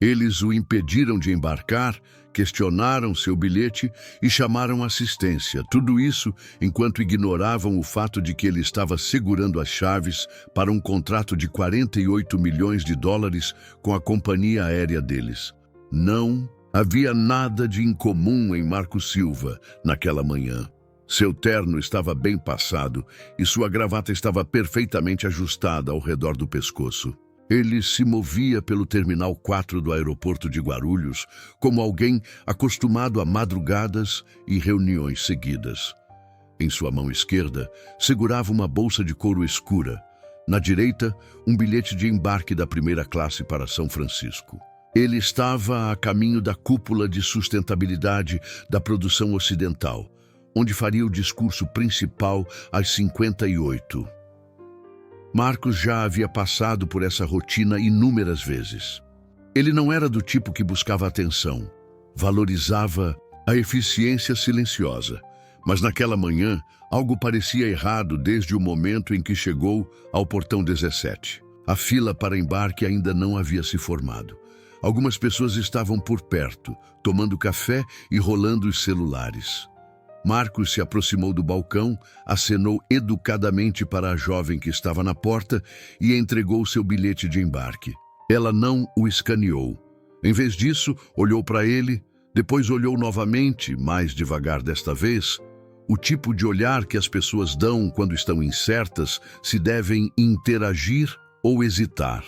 Eles o impediram de embarcar, questionaram seu bilhete e chamaram assistência. Tudo isso enquanto ignoravam o fato de que ele estava segurando as chaves para um contrato de 48 milhões de dólares com a companhia aérea deles. Não havia nada de incomum em Marcos Silva naquela manhã. Seu terno estava bem passado e sua gravata estava perfeitamente ajustada ao redor do pescoço. Ele se movia pelo Terminal 4 do aeroporto de Guarulhos como alguém acostumado a madrugadas e reuniões seguidas. Em sua mão esquerda, segurava uma bolsa de couro escura. Na direita, um bilhete de embarque da primeira classe para São Francisco. Ele estava a caminho da cúpula de sustentabilidade da produção ocidental, onde faria o discurso principal às 58. Marcos já havia passado por essa rotina inúmeras vezes. Ele não era do tipo que buscava atenção, valorizava a eficiência silenciosa. Mas naquela manhã, algo parecia errado desde o momento em que chegou ao portão 17. A fila para embarque ainda não havia se formado. Algumas pessoas estavam por perto, tomando café e rolando os celulares. Marcos se aproximou do balcão, acenou educadamente para a jovem que estava na porta e entregou seu bilhete de embarque. Ela não o escaneou. Em vez disso, olhou para ele, depois olhou novamente, mais devagar desta vez, o tipo de olhar que as pessoas dão quando estão incertas se devem interagir ou hesitar.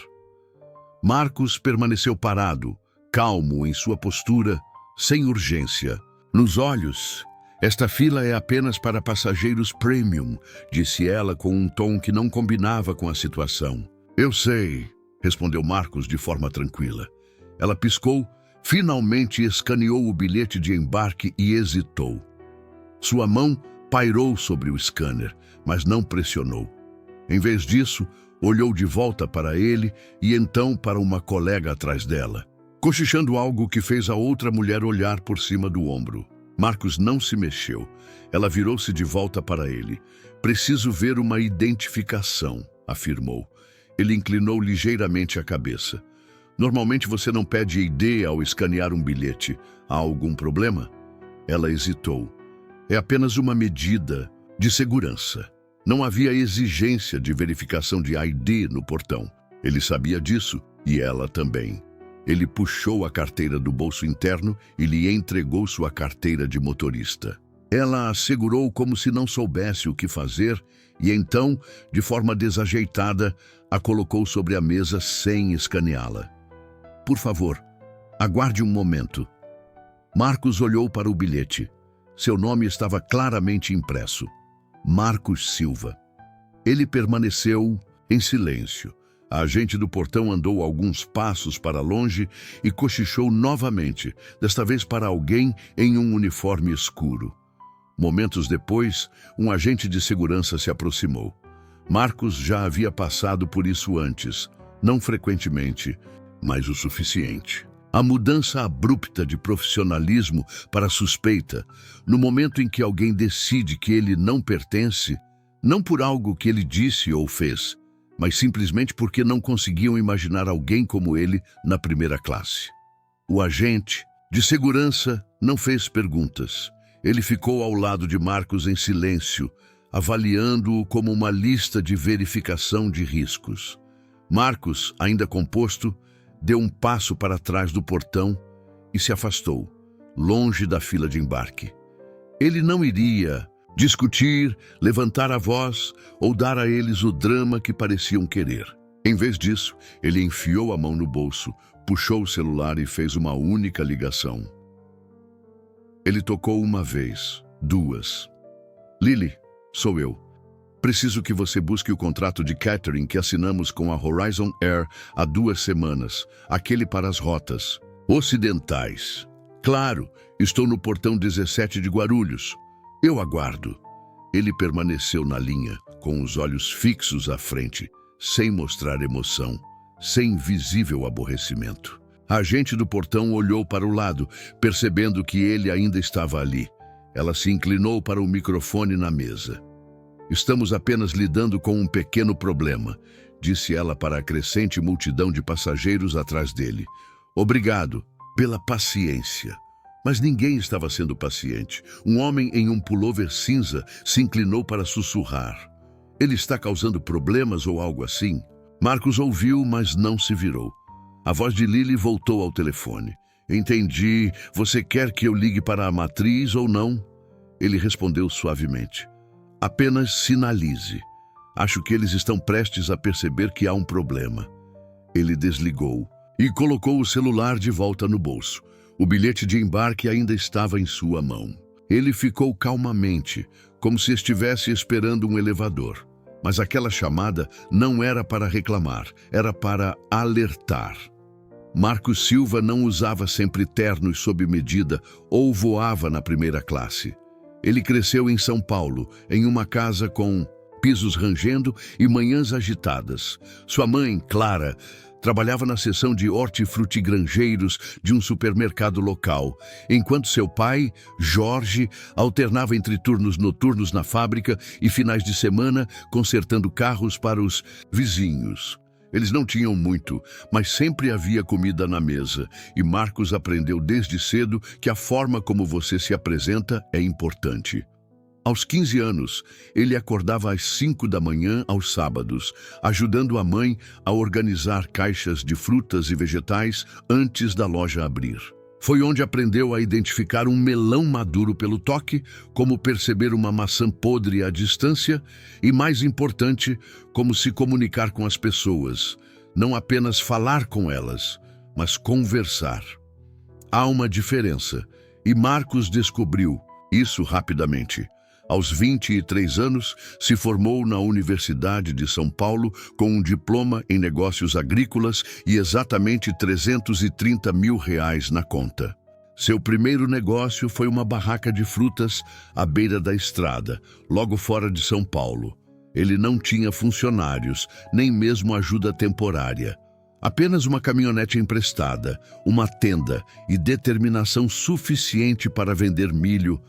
Marcos permaneceu parado, calmo em sua postura, sem urgência. Nos olhos, esta fila é apenas para passageiros premium, disse ela com um tom que não combinava com a situação. Eu sei, respondeu Marcos de forma tranquila. Ela piscou, finalmente escaneou o bilhete de embarque e hesitou. Sua mão pairou sobre o scanner, mas não pressionou. Em vez disso, olhou de volta para ele e então para uma colega atrás dela, cochichando algo que fez a outra mulher olhar por cima do ombro. Marcos não se mexeu. Ela virou-se de volta para ele. Preciso ver uma identificação, afirmou. Ele inclinou ligeiramente a cabeça. Normalmente você não pede ID ao escanear um bilhete. Há algum problema? Ela hesitou. É apenas uma medida de segurança. Não havia exigência de verificação de ID no portão. Ele sabia disso e ela também. Ele puxou a carteira do bolso interno e lhe entregou sua carteira de motorista. Ela a segurou como se não soubesse o que fazer e então, de forma desajeitada, a colocou sobre a mesa sem escaneá-la. Por favor, aguarde um momento. Marcos olhou para o bilhete. Seu nome estava claramente impresso. Marcos Silva. Ele permaneceu em silêncio. A agente do portão andou alguns passos para longe e cochichou novamente, desta vez para alguém em um uniforme escuro. Momentos depois, um agente de segurança se aproximou. Marcos já havia passado por isso antes, não frequentemente, mas o suficiente. A mudança abrupta de profissionalismo para suspeita, no momento em que alguém decide que ele não pertence, não por algo que ele disse ou fez, mas simplesmente porque não conseguiam imaginar alguém como ele na primeira classe. O agente de segurança não fez perguntas. Ele ficou ao lado de Marcos em silêncio, avaliando-o como uma lista de verificação de riscos. Marcos, ainda composto, deu um passo para trás do portão e se afastou, longe da fila de embarque. Ele não iria discutir, levantar a voz ou dar a eles o drama que pareciam querer. Em vez disso, ele enfiou a mão no bolso, puxou o celular e fez uma única ligação. Ele tocou uma vez, duas. Lily, sou eu. Preciso que você busque o contrato de catering que assinamos com a Horizon Air há 2 semanas, aquele para as rotas ocidentais. Claro, estou no portão 17 de Guarulhos. Eu aguardo. Ele permaneceu na linha, com os olhos fixos à frente, sem mostrar emoção, sem visível aborrecimento. A agente do portão olhou para o lado, percebendo que ele ainda estava ali. Ela se inclinou para o microfone na mesa. Estamos apenas lidando com um pequeno problema, disse ela para a crescente multidão de passageiros atrás dele. Obrigado pela paciência. Mas ninguém estava sendo paciente. Um homem em um pullover cinza se inclinou para sussurrar. Ele está causando problemas ou algo assim? Marcos ouviu, mas não se virou. A voz de Lily voltou ao telefone. Entendi. Você quer que eu ligue para a matriz ou não? Ele respondeu suavemente. Apenas sinalize. Acho que eles estão prestes a perceber que há um problema. Ele desligou e colocou o celular de volta no bolso. O bilhete de embarque ainda estava em sua mão. Ele ficou calmamente, como se estivesse esperando um elevador. Mas aquela chamada não era para reclamar, era para alertar. Marcos Silva não usava sempre ternos sob medida ou voava na primeira classe. Ele cresceu em São Paulo, em uma casa com pisos rangendo e manhãs agitadas. Sua mãe, Clara, trabalhava na seção de hortifrutigranjeiros de um supermercado local, enquanto seu pai, Jorge, alternava entre turnos noturnos na fábrica e finais de semana consertando carros para os vizinhos. Eles não tinham muito, mas sempre havia comida na mesa, e Marcos aprendeu desde cedo que a forma como você se apresenta é importante. Aos 15 anos, ele acordava às 5 da manhã aos sábados, ajudando a mãe a organizar caixas de frutas e vegetais antes da loja abrir. Foi onde aprendeu a identificar um melão maduro pelo toque, como perceber uma maçã podre à distância e, mais importante, como se comunicar com as pessoas, não apenas falar com elas, mas conversar. Há uma diferença, e Marcos descobriu isso rapidamente. Aos 23 anos, se formou na Universidade de São Paulo com um diploma em negócios agrícolas e exatamente R$330 mil na conta. Seu primeiro negócio foi uma barraca de frutas à beira da estrada, logo fora de São Paulo. Ele não tinha funcionários, nem mesmo ajuda temporária. Apenas uma caminhonete emprestada, uma tenda e determinação suficiente para vender milho,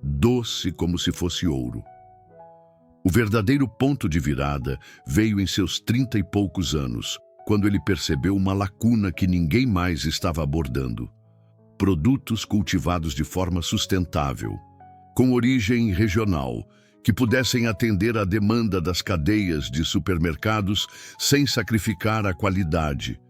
doce como se fosse ouro. O verdadeiro ponto de virada veio em seus 30 e poucos anos, quando ele percebeu uma lacuna que ninguém mais estava abordando. Produtos cultivados de forma sustentável, com origem regional, que pudessem atender à demanda das cadeias de supermercados sem sacrificar a qualidade.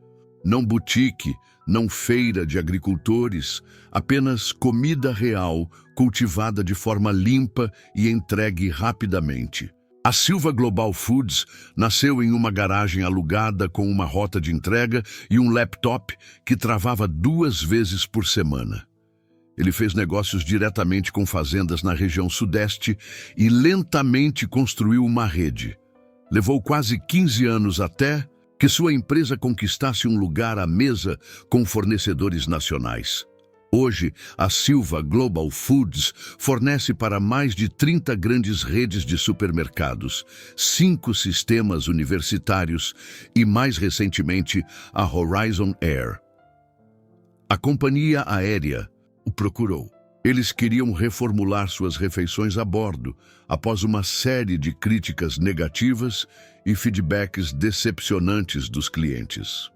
Não boutique, não feira de agricultores, apenas comida real, cultivada de forma limpa e entregue rapidamente. A Silva Global Foods nasceu em uma garagem alugada com uma rota de entrega e um laptop que travava 2 vezes por semana. Ele fez negócios diretamente com fazendas na região sudeste e lentamente construiu uma rede. Levou quase 15 anos até que sua empresa conquistasse um lugar à mesa com fornecedores nacionais. Hoje, a Silva Global Foods fornece para mais de 30 grandes redes de supermercados, 5 sistemas universitários e, mais recentemente, a Horizon Air. A companhia aérea o procurou. Eles queriam reformular suas refeições a bordo, após uma série de críticas negativas e feedbacks decepcionantes dos clientes.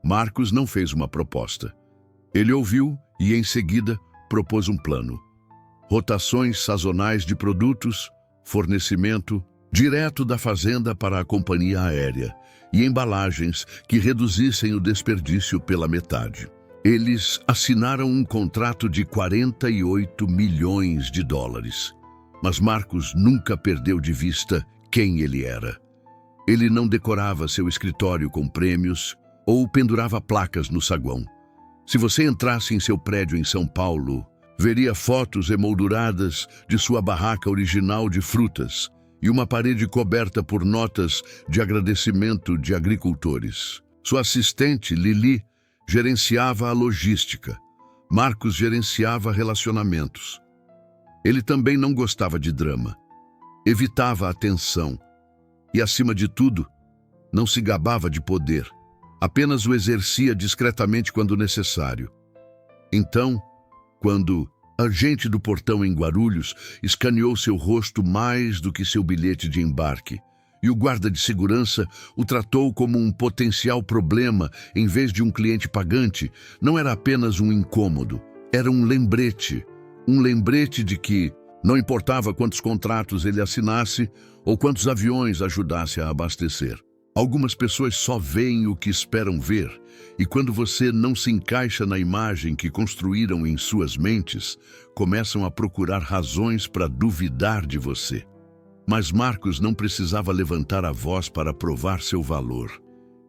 Marcos não fez uma proposta. Ele ouviu e, em seguida, propôs um plano. Rotações sazonais de produtos, fornecimento direto da fazenda para a companhia aérea e embalagens que reduzissem o desperdício pela metade. Eles assinaram um contrato de $48 milhões. Mas Marcos nunca perdeu de vista quem ele era. Ele não decorava seu escritório com prêmios ou pendurava placas no saguão. Se você entrasse em seu prédio em São Paulo, veria fotos emolduradas de sua barraca original de frutas e uma parede coberta por notas de agradecimento de agricultores. Sua assistente, Lili, gerenciava a logística. Marcos gerenciava relacionamentos. Ele também não gostava de drama. Evitava a tensão. E, acima de tudo, não se gabava de poder. Apenas o exercia discretamente quando necessário. Então, quando agente do portão em Guarulhos escaneou seu rosto mais do que seu bilhete de embarque e o guarda de segurança o tratou como um potencial problema em vez de um cliente pagante. Não era apenas um incômodo, era um lembrete de que não importava quantos contratos ele assinasse ou quantos aviões ajudasse a abastecer. Algumas pessoas só veem o que esperam ver, e quando você não se encaixa na imagem que construíram em suas mentes, começam a procurar razões para duvidar de você. Mas Marcos não precisava levantar a voz para provar seu valor.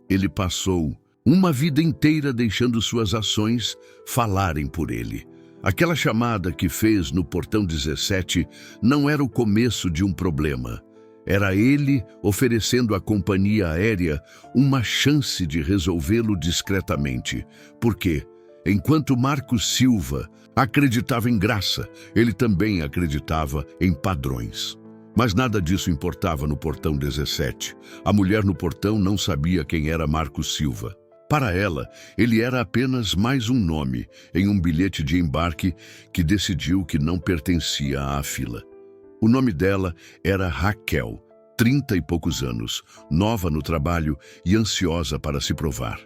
Ele passou uma vida inteira deixando suas ações falarem por ele. Aquela chamada que fez no portão 17 não era o começo de um problema. Era ele oferecendo à companhia aérea uma chance de resolvê-lo discretamente. Porque, enquanto Marcos Silva acreditava em graça, ele também acreditava em padrões. Mas nada disso importava no portão 17. A mulher no portão não sabia quem era Marcos Silva. Para ela, ele era apenas mais um nome em um bilhete de embarque que decidiu que não pertencia à fila. O nome dela era Raquel, 30 e poucos anos, nova no trabalho e ansiosa para se provar.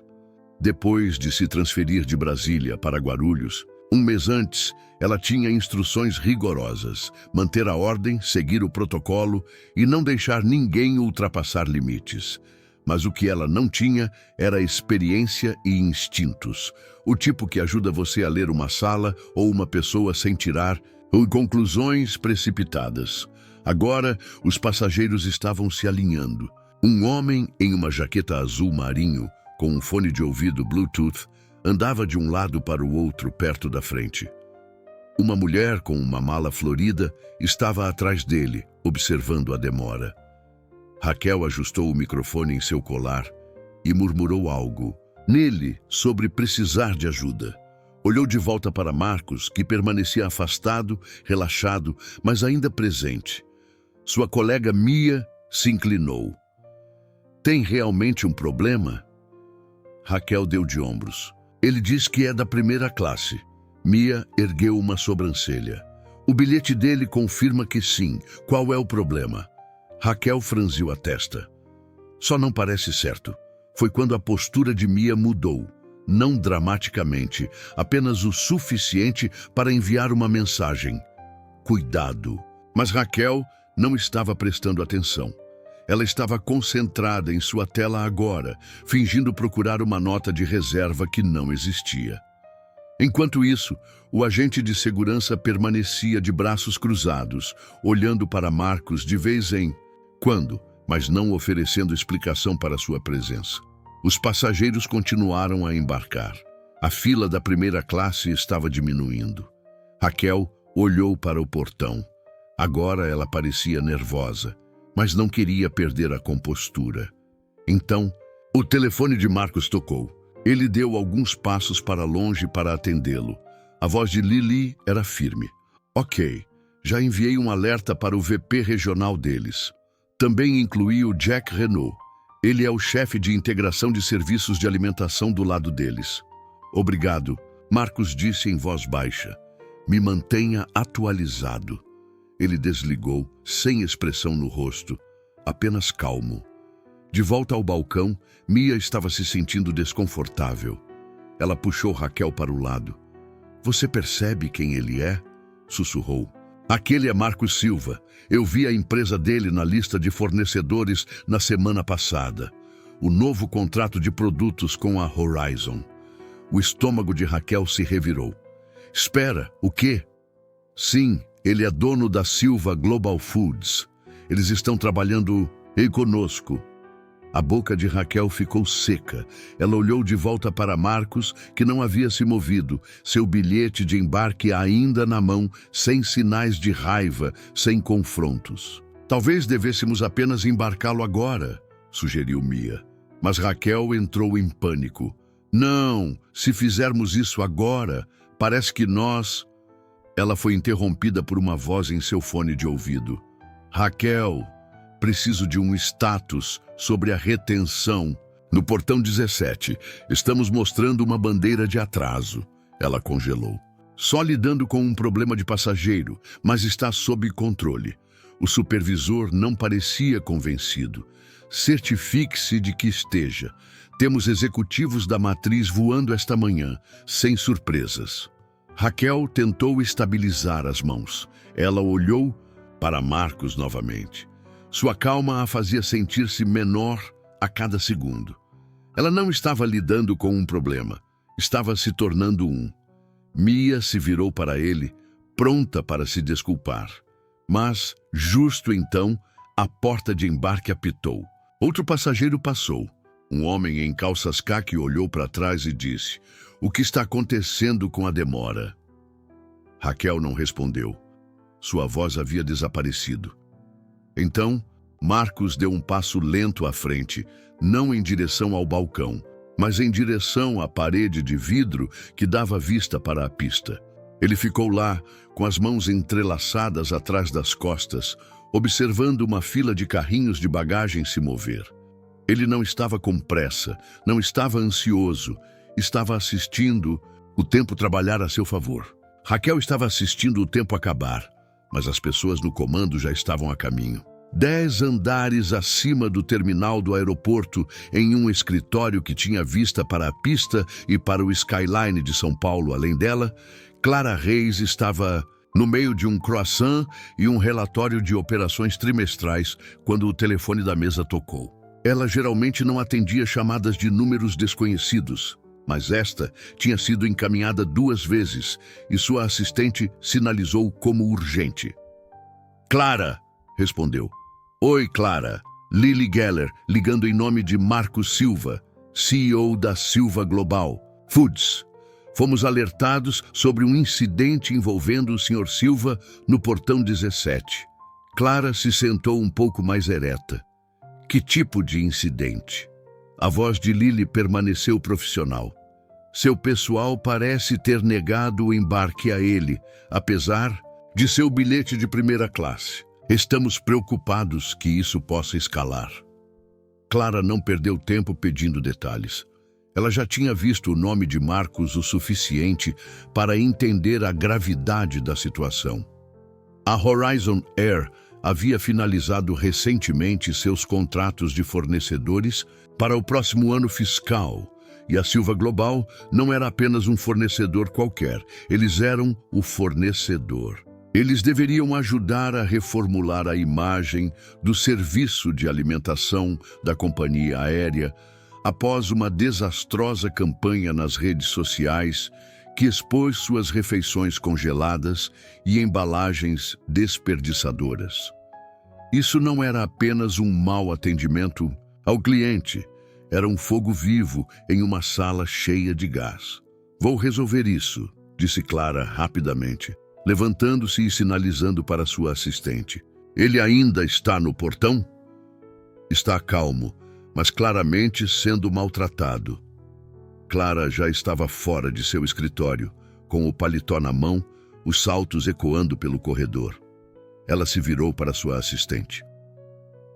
Depois de se transferir de Brasília para Guarulhos, um mês antes, ela tinha instruções rigorosas: manter a ordem, seguir o protocolo e não deixar ninguém ultrapassar limites. Mas o que ela não tinha era experiência e instintos, o tipo que ajuda você a ler uma sala ou uma pessoa sem tirar conclusões precipitadas. Agora, os passageiros estavam se alinhando. Um homem em uma jaqueta azul marinho, com um fone de ouvido Bluetooth, andava de um lado para o outro perto da frente. Uma mulher com uma mala florida estava atrás dele, observando a demora. Raquel ajustou o microfone em seu colar e murmurou algo nele sobre precisar de ajuda. Olhou de volta para Marcos, que permanecia afastado, relaxado, mas ainda presente. Sua colega Mia se inclinou. Tem realmente um problema? Raquel deu de ombros. Ele diz que é da primeira classe. Mia ergueu uma sobrancelha. O bilhete dele confirma que sim. Qual é o problema? Raquel franziu a testa. Só não parece certo. Foi quando a postura de Mia mudou. Não dramaticamente, apenas o suficiente para enviar uma mensagem. Cuidado. Mas Raquel não estava prestando atenção. Ela estava concentrada em sua tela agora, fingindo procurar uma nota de reserva que não existia. Enquanto isso, o agente de segurança permanecia de braços cruzados, olhando para Marcos de vez em quando, mas não oferecendo explicação para sua presença. Os passageiros continuaram a embarcar. A fila da primeira classe estava diminuindo. Raquel olhou para o portão. Agora ela parecia nervosa, mas não queria perder a compostura. Então, o telefone de Marcos tocou. Ele deu alguns passos para longe para atendê-lo. A voz de Lili era firme. Ok, já enviei um alerta para o VP regional deles. Também incluí o Jack Renault. Ele é o chefe de integração de serviços de alimentação do lado deles. Obrigado, Marcos disse em voz baixa. Me mantenha atualizado. Ele desligou, sem expressão no rosto, apenas calmo. De volta ao balcão, Mia estava se sentindo desconfortável. Ela puxou Raquel para o lado. Você percebe quem ele é? Sussurrou. Aquele é Marcos Silva. Eu vi a empresa dele na lista de fornecedores na semana passada. O novo contrato de produtos com a Horizon. O estômago de Raquel se revirou. Espera, o quê? Sim, ele é dono da Silva Global Foods. Eles estão trabalhando conosco. A boca de Raquel ficou seca. Ela olhou de volta para Marcos, que não havia se movido, seu bilhete de embarque ainda na mão, sem sinais de raiva, sem confrontos. Talvez devêssemos apenas embarcá-lo agora, sugeriu Mia. Mas Raquel entrou em pânico. Não, se fizermos isso agora, parece que nós... Ela foi interrompida por uma voz em seu fone de ouvido. Raquel... Preciso de um status sobre a retenção. No portão 17, estamos mostrando uma bandeira de atraso. Ela congelou. Só lidando com um problema de passageiro, mas está sob controle. O supervisor não parecia convencido. Certifique-se de que esteja. Temos executivos da matriz voando esta manhã, sem surpresas. Raquel tentou estabilizar as mãos. Ela olhou para Marcos novamente. Sua calma a fazia sentir-se menor a cada segundo. Ela não estava lidando com um problema. Estava se tornando um. Mia se virou para ele, pronta para se desculpar. Mas, justo então, a porta de embarque apitou. Outro passageiro passou. Um homem em calças caqui olhou para trás e disse: "O que está acontecendo com a demora?" Raquel não respondeu. Sua voz havia desaparecido. Então, Marcos deu um passo lento à frente, não em direção ao balcão, mas em direção à parede de vidro que dava vista para a pista. Ele ficou lá, com as mãos entrelaçadas atrás das costas, observando uma fila de carrinhos de bagagem se mover. Ele não estava com pressa, não estava ansioso, estava assistindo o tempo trabalhar a seu favor. Raquel estava assistindo o tempo acabar, mas as pessoas no comando já estavam a caminho. 10 andares acima do terminal do aeroporto, em um escritório que tinha vista para a pista e para o skyline de São Paulo além dela, Clara Reis estava no meio de um croissant e um relatório de operações trimestrais quando o telefone da mesa tocou. Ela geralmente não atendia chamadas de números desconhecidos, mas esta tinha sido encaminhada 2 vezes e sua assistente sinalizou como urgente. "Clara", respondeu. "Oi, Clara. Lily Geller, ligando em nome de Marcos Silva, CEO da Silva Global Foods. Fomos alertados sobre um incidente envolvendo o Sr. Silva no portão 17. Clara se sentou um pouco mais ereta. "Que tipo de incidente?" A voz de Lily permaneceu profissional. "Seu pessoal parece ter negado o embarque a ele, apesar de seu bilhete de primeira classe. Estamos preocupados que isso possa escalar." Clara não perdeu tempo pedindo detalhes. Ela já tinha visto o nome de Marcos o suficiente para entender a gravidade da situação. A Horizon Air havia finalizado recentemente seus contratos de fornecedores para o próximo ano fiscal, e a Silva Global não era apenas um fornecedor qualquer, eles eram o fornecedor. Eles deveriam ajudar a reformular a imagem do serviço de alimentação da companhia aérea após uma desastrosa campanha nas redes sociais que expôs suas refeições congeladas e embalagens desperdiçadoras. Isso não era apenas um mau atendimento ao cliente, era um fogo vivo em uma sala cheia de gás. "Vou resolver isso", disse Clara rapidamente, levantando-se e sinalizando para sua assistente. "Ele ainda está no portão?" "Está calmo, mas claramente sendo maltratado." Clara já estava fora de seu escritório, com o paletó na mão, os saltos ecoando pelo corredor. Ela se virou para sua assistente.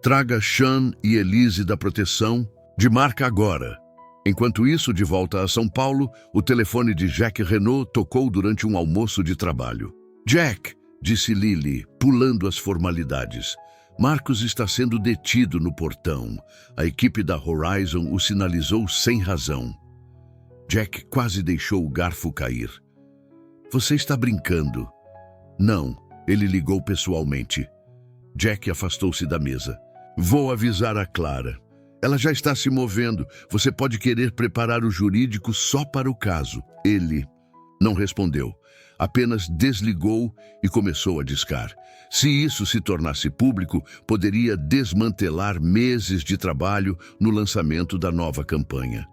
"Traga Sean e Elise da proteção de marca agora." Enquanto isso, de volta a São Paulo, o telefone de Jack Renault tocou durante um almoço de trabalho. "Jack", disse Lily, pulando as formalidades. "Marcos está sendo detido no portão. A equipe da Horizon o sinalizou sem razão." Jack quase deixou o garfo cair. "Você está brincando?" "Não." Ele ligou pessoalmente. Jack afastou-se da mesa. "Vou avisar a Clara. Ela já está se movendo. Você pode querer preparar o jurídico só para o caso." Ele não respondeu. Apenas desligou e começou a discar. Se isso se tornasse público, poderia desmantelar meses de trabalho no lançamento da nova campanha.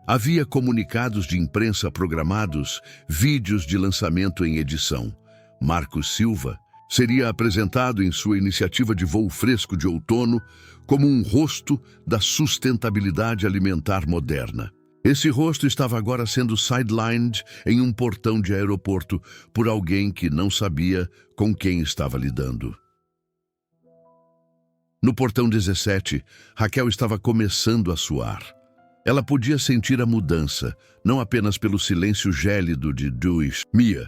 Havia comunicados de imprensa programados, vídeos de lançamento em edição. Marcos Silva seria apresentado em sua iniciativa de voo fresco de outono como um rosto da sustentabilidade alimentar moderna. Esse rosto estava agora sendo sidelined em um portão de aeroporto por alguém que não sabia com quem estava lidando. No portão 17, Raquel estava começando a suar. Ela podia sentir a mudança, não apenas pelo silêncio gélido de Mia,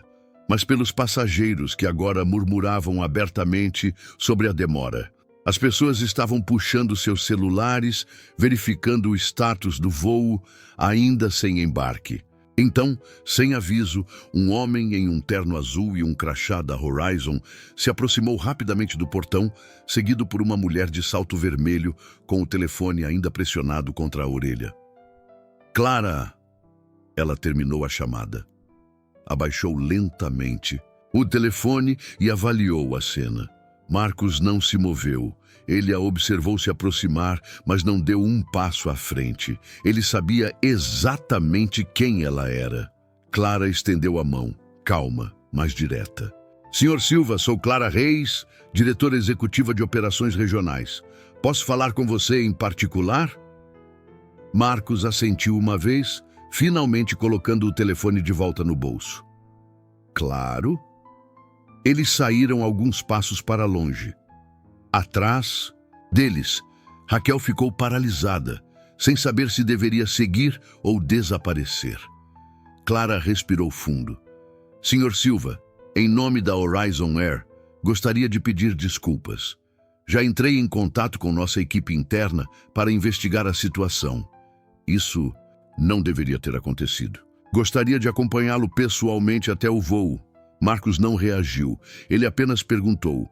mas pelos passageiros que agora murmuravam abertamente sobre a demora. As pessoas estavam puxando seus celulares, verificando o status do voo, ainda sem embarque. Então, sem aviso, um homem em um terno azul e um crachá da Horizon se aproximou rapidamente do portão, seguido por uma mulher de salto vermelho, com o telefone ainda pressionado contra a orelha. Clara! Ela terminou a chamada. Abaixou lentamente o telefone e avaliou a cena. Marcos não se moveu. Ele a observou se aproximar, mas não deu um passo à frente. Ele sabia exatamente quem ela era. Clara estendeu a mão, calma, mas direta. Senhor Silva, sou Clara Reis, diretora executiva de operações regionais. Posso falar com você em particular? Marcos assentiu uma vez, finalmente colocando o telefone de volta no bolso. Claro. Eles saíram alguns passos para longe. Atrás deles, Raquel ficou paralisada, sem saber se deveria seguir ou desaparecer. Clara respirou fundo. Senhor Silva, em nome da Horizon Air, gostaria de pedir desculpas. Já entrei em contato com nossa equipe interna para investigar a situação. Isso não deveria ter acontecido. Gostaria de acompanhá-lo pessoalmente até o voo. Marcos não reagiu. Ele apenas perguntou: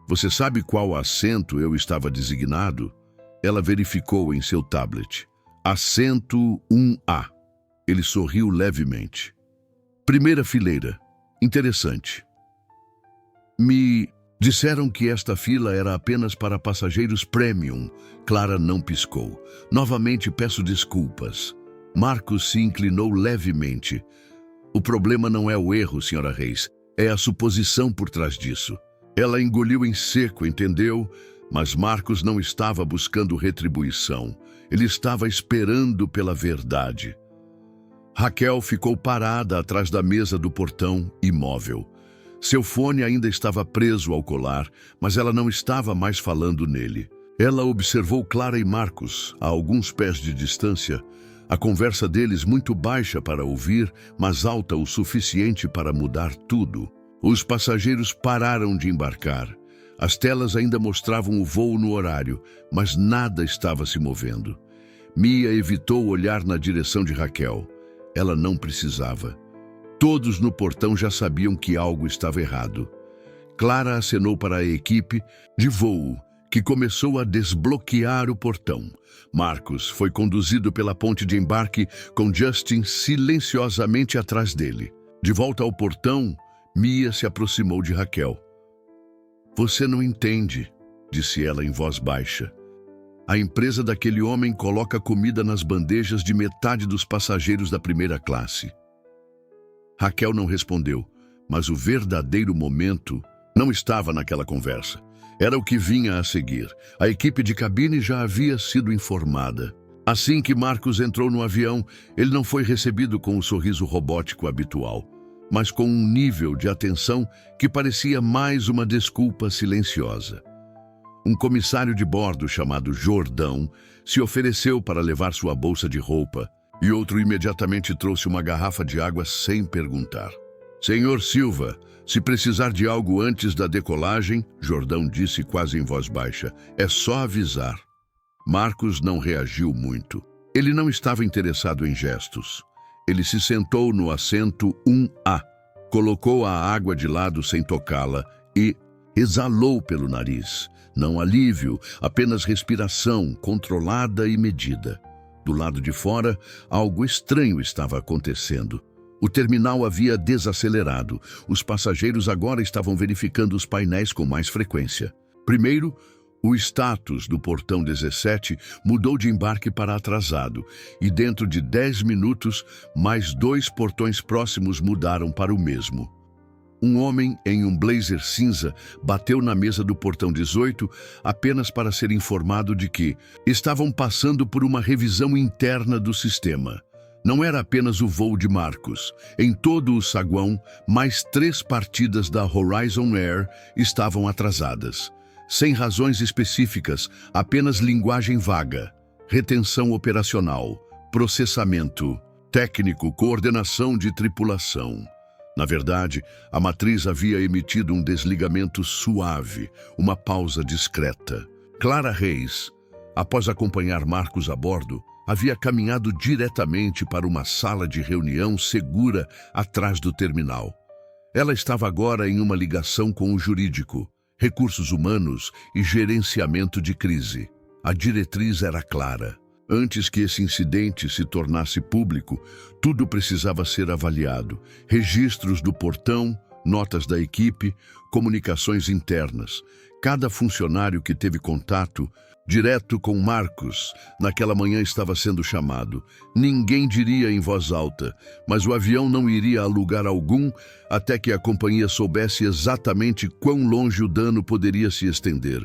Você sabe qual assento eu estava designado? Ela verificou em seu tablet. Assento 1A. Ele sorriu levemente. Primeira fileira. Interessante. Me disseram que esta fila era apenas para passageiros premium. Clara não piscou. Novamente peço desculpas. Marcos se inclinou levemente. O problema não é o erro, senhora Reis. É a suposição por trás disso. Ela engoliu em seco, entendeu? Mas Marcos não estava buscando retribuição. Ele estava esperando pela verdade. Raquel ficou parada atrás da mesa do portão, imóvel. Seu fone ainda estava preso ao colar, mas ela não estava mais falando nele. Ela observou Clara e Marcos, a alguns pés de distância, a conversa deles muito baixa para ouvir, mas alta o suficiente para mudar tudo. Os passageiros pararam de embarcar. As telas ainda mostravam o voo no horário, mas nada estava se movendo. Mia evitou olhar na direção de Raquel. Ela não precisava. Todos no portão já sabiam que algo estava errado. Clara acenou para a equipe de voo, que começou a desbloquear o portão. Marcos foi conduzido pela ponte de embarque, com Justin silenciosamente atrás dele. De volta ao portão, Mia se aproximou de Raquel. Você não entende, disse ela em voz baixa. A empresa daquele homem coloca comida nas bandejas de metade dos passageiros da primeira classe. Raquel não respondeu, mas o verdadeiro momento não estava naquela conversa. Era o que vinha a seguir. A equipe de cabine já havia sido informada. Assim que Marcos entrou no avião, ele não foi recebido com o sorriso robótico habitual, mas com um nível de atenção que parecia mais uma desculpa silenciosa. Um comissário de bordo chamado Jordão se ofereceu para levar sua bolsa de roupa e outro imediatamente trouxe uma garrafa de água sem perguntar. Senhor Silva, se precisar de algo antes da decolagem, Jordão disse quase em voz baixa, é só avisar. Marcos não reagiu muito. Ele não estava interessado em gestos. Ele se sentou no assento 1A, colocou a água de lado sem tocá-la e exalou pelo nariz. Não alívio, apenas respiração controlada e medida. Do lado de fora, algo estranho estava acontecendo. O terminal havia desacelerado. Os passageiros agora estavam verificando os painéis com mais frequência. Primeiro, o status do portão 17 mudou de embarque para atrasado, e dentro de 10 minutos, mais 2 portões próximos mudaram para o mesmo. Um homem em um blazer cinza bateu na mesa do portão 18 apenas para ser informado de que estavam passando por uma revisão interna do sistema. Não era apenas o voo de Marcos. Em todo o saguão, mais 3 partidas da Horizon Air estavam atrasadas. Sem razões específicas, apenas linguagem vaga, retenção operacional, processamento, técnico, coordenação de tripulação. Na verdade, a matriz havia emitido um desligamento suave, uma pausa discreta. Clara Reis, após acompanhar Marcos a bordo, havia caminhado diretamente para uma sala de reunião segura atrás do terminal. Ela estava agora em uma ligação com o jurídico, recursos humanos e gerenciamento de crise. A diretriz era clara. Antes que esse incidente se tornasse público, tudo precisava ser avaliado. Registros do portão, notas da equipe, comunicações internas. Cada funcionário que teve contato direto com Marcos naquela manhã estava sendo chamado. Ninguém diria em voz alta, mas o avião não iria a lugar algum até que a companhia soubesse exatamente quão longe o dano poderia se estender.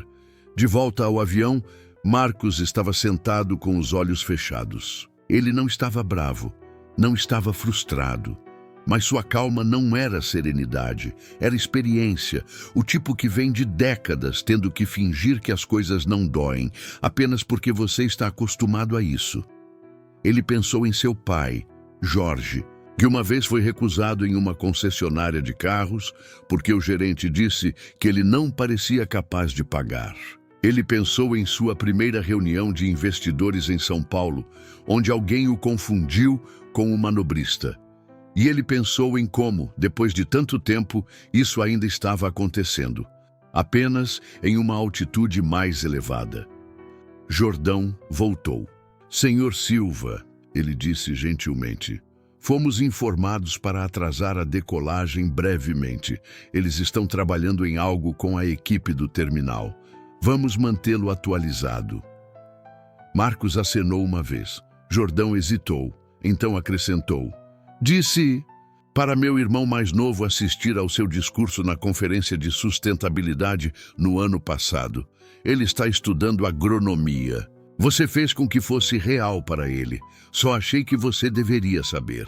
De volta ao avião, Marcos estava sentado com os olhos fechados. Ele não estava bravo, não estava frustrado, mas sua calma não era serenidade, era experiência, o tipo que vem de décadas tendo que fingir que as coisas não doem, apenas porque você está acostumado a isso. Ele pensou em seu pai, Jorge, que uma vez foi recusado em uma concessionária de carros porque o gerente disse que ele não parecia capaz de pagar. Ele pensou em sua primeira reunião de investidores em São Paulo, onde alguém o confundiu com um manobrista. E ele pensou em como, depois de tanto tempo, isso ainda estava acontecendo, apenas em uma altitude mais elevada. Jordão voltou. Senhor Silva, ele disse gentilmente, fomos informados para atrasar a decolagem brevemente. Eles estão trabalhando em algo com a equipe do terminal. Vamos mantê-lo atualizado. Marcos acenou uma vez. Jordão hesitou, então acrescentou. Disse para meu irmão mais novo assistir ao seu discurso na Conferência de Sustentabilidade no ano passado. Ele está estudando agronomia. Você fez com que fosse real para ele. Só achei que você deveria saber.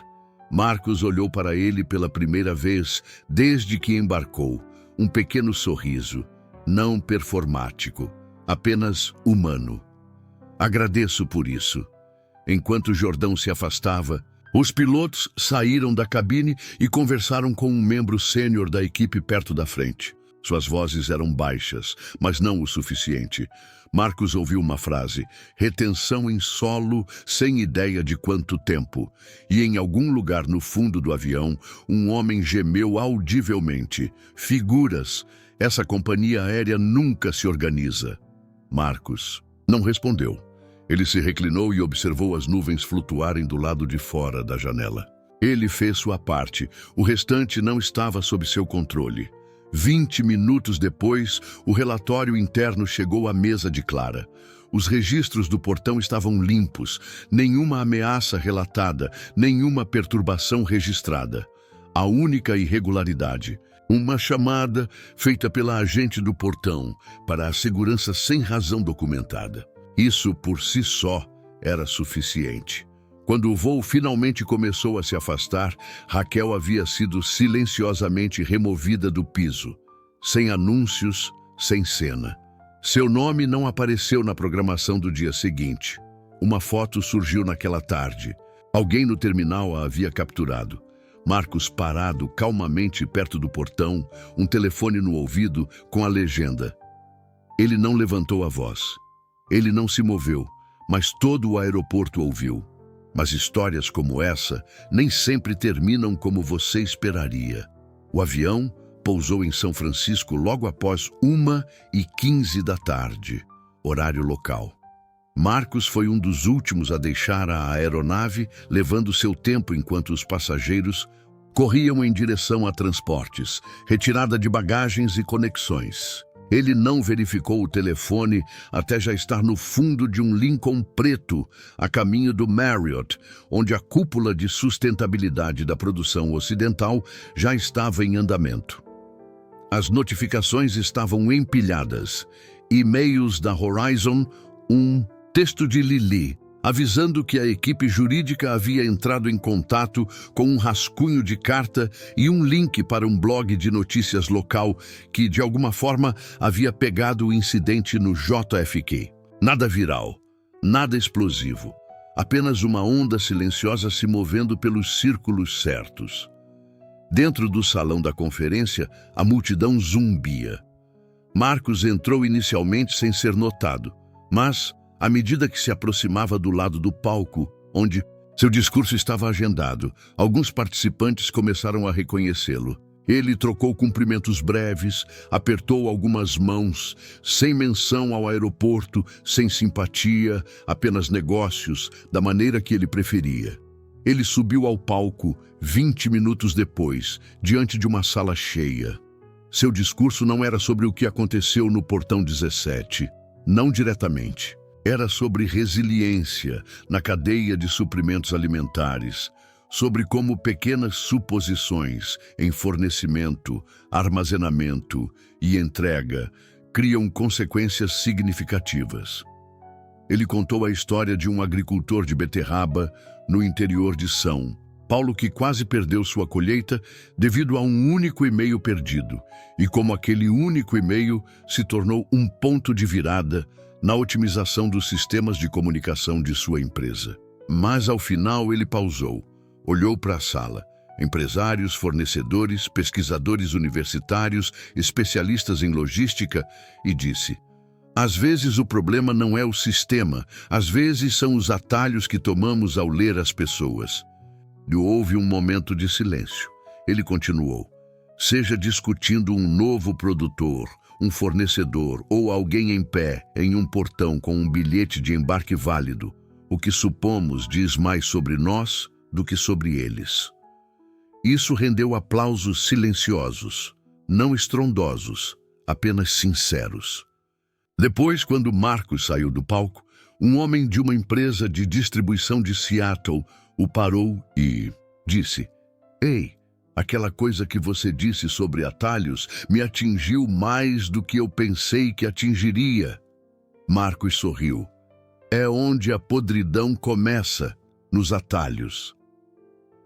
Marcos olhou para ele pela primeira vez desde que embarcou. Um pequeno sorriso. Não performático, apenas humano. Agradeço por isso. Enquanto Jordão se afastava, os pilotos saíram da cabine e conversaram com um membro sênior da equipe perto da frente. Suas vozes eram baixas, mas não o suficiente. Marcos ouviu uma frase, retenção em solo, sem ideia de quanto tempo. E em algum lugar no fundo do avião, um homem gemeu audivelmente. Figuras! Essa companhia aérea nunca se organiza. Marcos não respondeu. Ele se reclinou e observou as nuvens flutuarem do lado de fora da janela. Ele fez sua parte. O restante não estava sob seu controle. 20 minutos depois, o relatório interno chegou à mesa de Clara. Os registros do portão estavam limpos. Nenhuma ameaça relatada, nenhuma perturbação registrada. A única irregularidade: uma chamada feita pela agente do portão para a segurança sem razão documentada. Isso por si só era suficiente. Quando o voo finalmente começou a se afastar, Raquel havia sido silenciosamente removida do piso, sem anúncios, sem cena. Seu nome não apareceu na programação do dia seguinte. Uma foto surgiu naquela tarde. Alguém no terminal a havia capturado. Marcos parado calmamente perto do portão, um telefone no ouvido com a legenda. Ele não levantou a voz. Ele não se moveu, mas todo o aeroporto ouviu. Mas histórias como essa nem sempre terminam como você esperaria. O avião pousou em São Francisco logo após 1h15 da tarde, horário local. Marcos foi um dos últimos a deixar a aeronave, levando seu tempo enquanto os passageiros corriam em direção a transportes, retirada de bagagens e conexões. Ele não verificou o telefone até já estar no fundo de um Lincoln preto, a caminho do Marriott, onde a cúpula de sustentabilidade da produção ocidental já estava em andamento. As notificações estavam empilhadas. E-mails da Horizon, um texto de Lili, avisando que a equipe jurídica havia entrado em contato com um rascunho de carta e um link para um blog de notícias local que, de alguma forma, havia pegado o incidente no JFK. Nada viral, nada explosivo, apenas uma onda silenciosa se movendo pelos círculos certos. Dentro do salão da conferência, a multidão zumbia. Marcos entrou inicialmente sem ser notado, mas, à medida que se aproximava do lado do palco, onde seu discurso estava agendado, alguns participantes começaram a reconhecê-lo. Ele trocou cumprimentos breves, apertou algumas mãos, sem menção ao aeroporto, sem simpatia, apenas negócios, da maneira que ele preferia. Ele subiu ao palco 20 minutos depois, diante de uma sala cheia. Seu discurso não era sobre o que aconteceu no Portão 17, não diretamente. Era sobre resiliência na cadeia de suprimentos alimentares, sobre como pequenas suposições em fornecimento, armazenamento e entrega criam consequências significativas. Ele contou a história de um agricultor de beterraba no interior de São Paulo que quase perdeu sua colheita devido a um único e-mail perdido, e como aquele único e-mail se tornou um ponto de virada na otimização dos sistemas de comunicação de sua empresa. Mas ao final ele pausou, olhou para a sala, empresários, fornecedores, pesquisadores universitários, especialistas em logística, e disse: às vezes o problema não é o sistema, às vezes são os atalhos que tomamos ao ler as pessoas. E houve um momento de silêncio. Ele continuou: seja discutindo um novo produtor, um fornecedor ou alguém em pé em um portão com um bilhete de embarque válido, o que supomos diz mais sobre nós do que sobre eles. Isso rendeu aplausos silenciosos, não estrondosos, apenas sinceros. Depois, quando Marcos saiu do palco, um homem de uma empresa de distribuição de Seattle o parou e disse: ei, aquela coisa que você disse sobre atalhos me atingiu mais do que eu pensei que atingiria. Marcos sorriu. É onde a podridão começa, nos atalhos.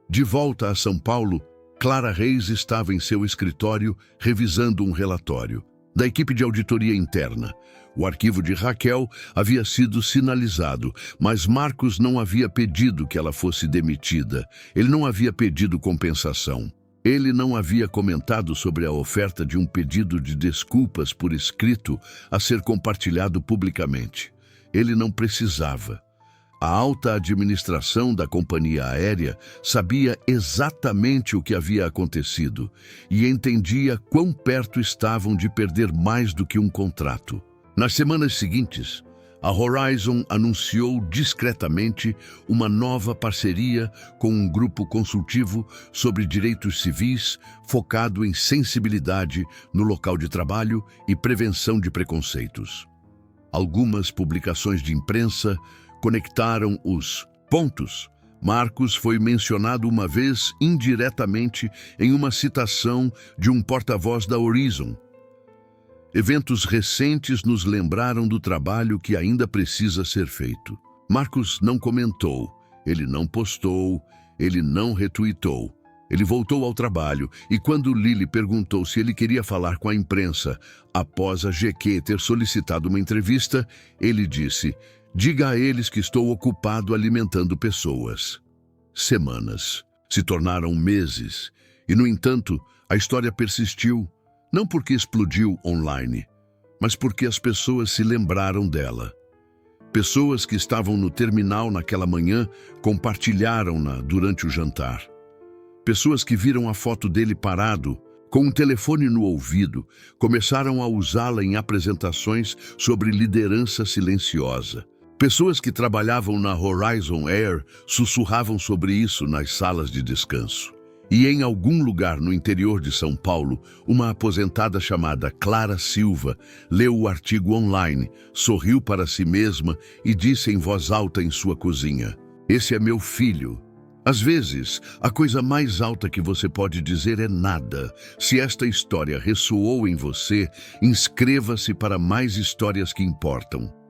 De volta a São Paulo, Clara Reis estava em seu escritório revisando um relatório da equipe de auditoria interna. O arquivo de Raquel havia sido sinalizado, mas Marcos não havia pedido que ela fosse demitida. Ele não havia pedido compensação. Ele não havia comentado sobre a oferta de um pedido de desculpas por escrito a ser compartilhado publicamente. Ele não precisava. A alta administração da companhia aérea sabia exatamente o que havia acontecido e entendia quão perto estavam de perder mais do que um contrato. Nas semanas seguintes, a Horizon anunciou discretamente uma nova parceria com um grupo consultivo sobre direitos civis focado em sensibilidade no local de trabalho e prevenção de preconceitos. Algumas publicações de imprensa conectaram os pontos. Marcos foi mencionado uma vez indiretamente em uma citação de um porta-voz da Horizon. Eventos recentes nos lembraram do trabalho que ainda precisa ser feito. Marcos não comentou, ele não postou, ele não retuitou. Ele voltou ao trabalho e quando Lily perguntou se ele queria falar com a imprensa, após a GQ ter solicitado uma entrevista, ele disse: diga a eles que estou ocupado alimentando pessoas. Semanas se tornaram meses e, no entanto, a história persistiu. Não porque explodiu online, mas porque as pessoas se lembraram dela. Pessoas que estavam no terminal naquela manhã compartilharam-na durante o jantar. Pessoas que viram a foto dele parado, com um telefone no ouvido, começaram a usá-la em apresentações sobre liderança silenciosa. Pessoas que trabalhavam na Horizon Air sussurravam sobre isso nas salas de descanso. E em algum lugar no interior de São Paulo, uma aposentada chamada Clara Silva leu o artigo online, sorriu para si mesma e disse em voz alta em sua cozinha: esse é meu filho. Às vezes, a coisa mais alta que você pode dizer é nada. Se esta história ressoou em você, inscreva-se para mais histórias que importam.